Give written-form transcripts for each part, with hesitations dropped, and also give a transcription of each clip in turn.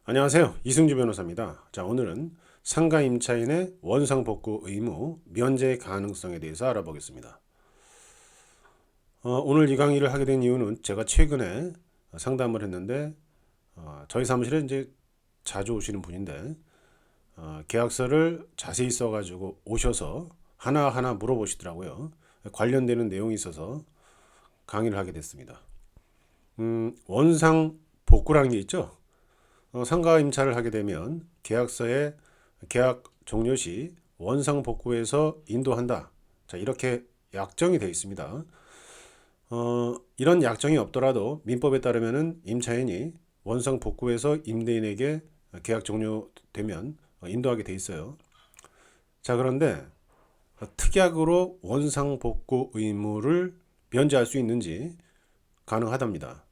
안녕하세요. 이승주 변호사입니다. 자, 오늘은 상가 임차인의 원상복구 의무 면제 가능성에 대해서 알아보겠습니다. 오늘 이 강의를 하게 된 이유는 제가 최근에 상담을 했는데 저희 사무실에 이제 자주 오시는 분인데 계약서를 자세히 써가지고 오셔서 하나하나 물어보시더라고요. 관련되는 내용이 있어서 강의를 하게 됐습니다. 원상복구라는 게 있죠. 상가 임차를 하게 되면 계약서에 계약 종료 시 원상 복구해서 인도한다. 자, 이렇게 약정이 되어 있습니다. 이런 약정이 없더라도 민법에 따르면은 임차인이 원상 복구해서 임대인에게 계약 종료되면 인도하게 돼 있어요. 자, 그런데 특약으로 원상 복구 의무를 면제할 수 있는지 가능하답니다.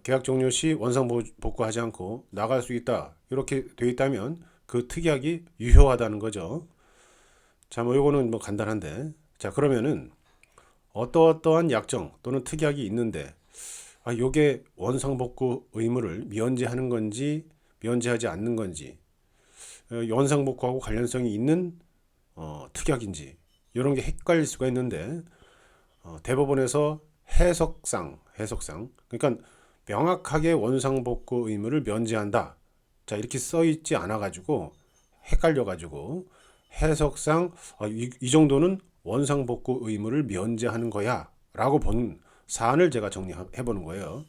계약 종료 시 원상 복구하지 않고 나갈 수 있다. 이렇게 되어 있다면 그 특약이 유효하다는 거죠. 자, 뭐 요거는 뭐 간단한데. 자, 그러면은 어떠한 약정 또는 특약이 있는데 요게 원상 복구 의무를 면제하는 건지 면제하지 않는 건지 원상 복구하고 관련성이 있는 특약인지 이런 게 헷갈릴 수가 있는데 대법원에서 해석상 그러니까 명확하게 원상복구 의무를 면제한다. 자, 이렇게 써 있지 않아 가지고 헷갈려 가지고 해석상 이 정도는 원상복구 의무를 면제하는 거야라고 본 사안을 제가 정리해 보는 거예요.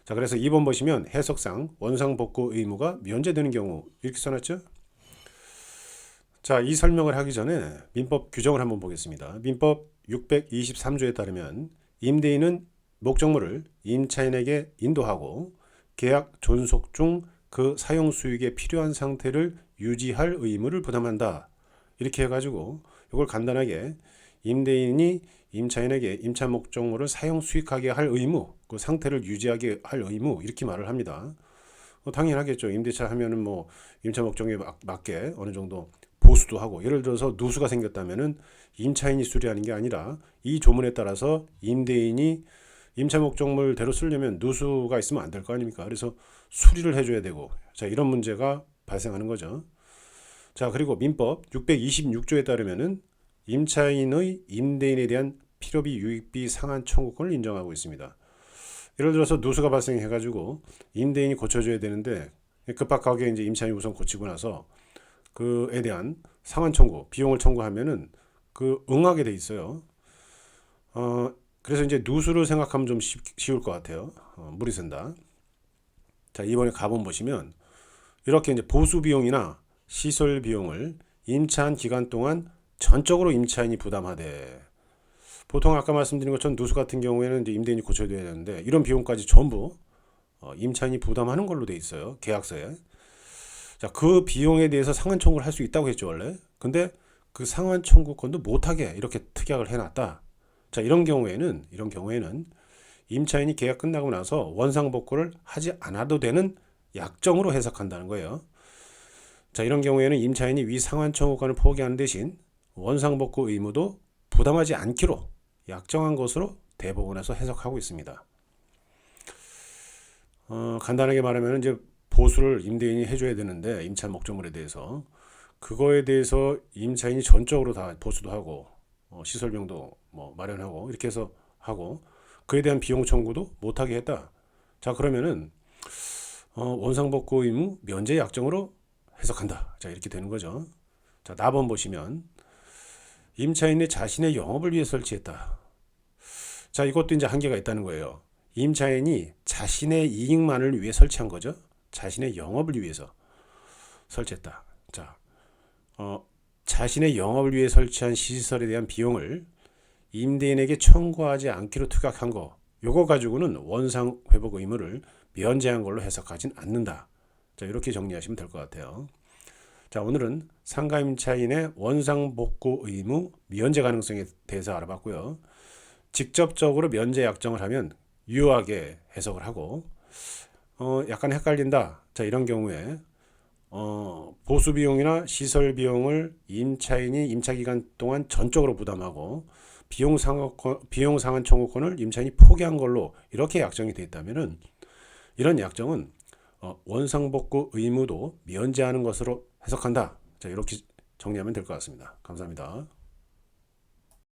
자, 그래서 2번 보시면 해석상 원상복구 의무가 면제되는 경우 이렇게 써놨죠. 자, 이 설명을 하기 전에 민법 규정을 한번 보겠습니다. 민법 623조에 따르면 임대인은 목적물을 임차인에게 인도하고 계약 존속 중 그 사용 수익에 필요한 상태를 유지할 의무를 부담한다. 이렇게 해가지고 이걸 간단하게 임대인이 임차인에게 임차 목적물을 사용 수익하게 할 의무, 그 상태를 유지하게 할 의무 이렇게 말을 합니다. 당연하겠죠. 임대차 하면은 뭐 임차 목적에 맞게 어느 정도 보수도 하고, 예를 들어서 누수가 생겼다면은 임차인이 수리하는 게 아니라 이 조문에 따라서 임대인이 임차 목적물대로 쓰려면 누수가 있으면 안 될 거 아닙니까? 그래서 수리를 해줘야 되고, 자, 이런 문제가 발생하는 거죠. 자, 그리고 민법 626조에 따르면은 임차인의 임대인에 대한 필요비 유익비 상한 청구권을 인정하고 있습니다. 예를 들어서 누수가 발생해가지고 임대인이 고쳐줘야 되는데 급박하게 이제 임차인이 우선 고치고 나서 그에 대한 상한 청구, 비용을 청구하면은 그 응하게 돼 있어요. 그래서 이제 누수를 생각하면 좀 쉬울 것 같아요. 물이 샌다. 자, 이번에 가본 보시면 이렇게 이제 보수 비용이나 시설 비용을 임차한 기간 동안 전적으로 임차인이 부담하되, 보통 아까 말씀드린 것처럼 누수 같은 경우에는 이제 임대인이 고쳐야 되는데 이런 비용까지 전부 임차인이 부담하는 걸로 돼 있어요. 계약서에. 자, 그 비용에 대해서 상한 청구를 할 수 있다고 했죠, 원래. 근데 그 상한 청구권도 못하게 이렇게 특약을 해놨다. 자, 이런 경우에는 임차인이 계약 끝나고 나서 원상복구를 하지 않아도 되는 약정으로 해석한다는 거예요. 자, 이런 경우에는 임차인이 위 상한 청구권을 포기하는 대신 원상복구 의무도 부담하지 않기로 약정한 것으로 대법원에서 해석하고 있습니다. 간단하게 말하면 이제 보수를 임대인이 해줘야 되는데 임차 목적물에 대해서 그거에 대해서 임차인이 전적으로 다 보수도 하고 시설 비용도 뭐 마련하고 이렇게 해서 하고 그에 대한 비용 청구도 못하게 했다. 자, 그러면은 원상복구 의무 면제 약정으로 해석한다. 자, 이렇게 되는 거죠. 자, 나번 보시면 임차인이 자신의 영업을 위해 설치했다. 자, 이것도 이제 한계가 있다는 거예요. 임차인이 자신의 이익만을 위해 설치한 거죠. 자신의 영업을 위해서 설치했다. 자, 자신의 영업을 위해 설치한 시설에 대한 비용을 임대인에게 청구하지 않기로 특약한 거, 요거 가지고는 원상 회복 의무를 면제한 걸로 해석하진 않는다. 자, 이렇게 정리하시면 될 것 같아요. 자, 오늘은 상가 임차인의 원상 복구 의무 면제 가능성에 대해서 알아봤고요. 직접적으로 면제 약정을 하면 유효하게 해석을 하고 약간 헷갈린다. 자, 이런 경우에 보수 비용이나 시설 비용을 임차인이 임차 기간 동안 전적으로 부담하고 비용 상한 청구권을 임차인이 포기한 걸로 이렇게 약정이 되어 있다면은 이런 약정은 원상복구 의무도 면제하는 것으로 해석한다. 자, 이렇게 정리하면 될 것 같습니다. 감사합니다.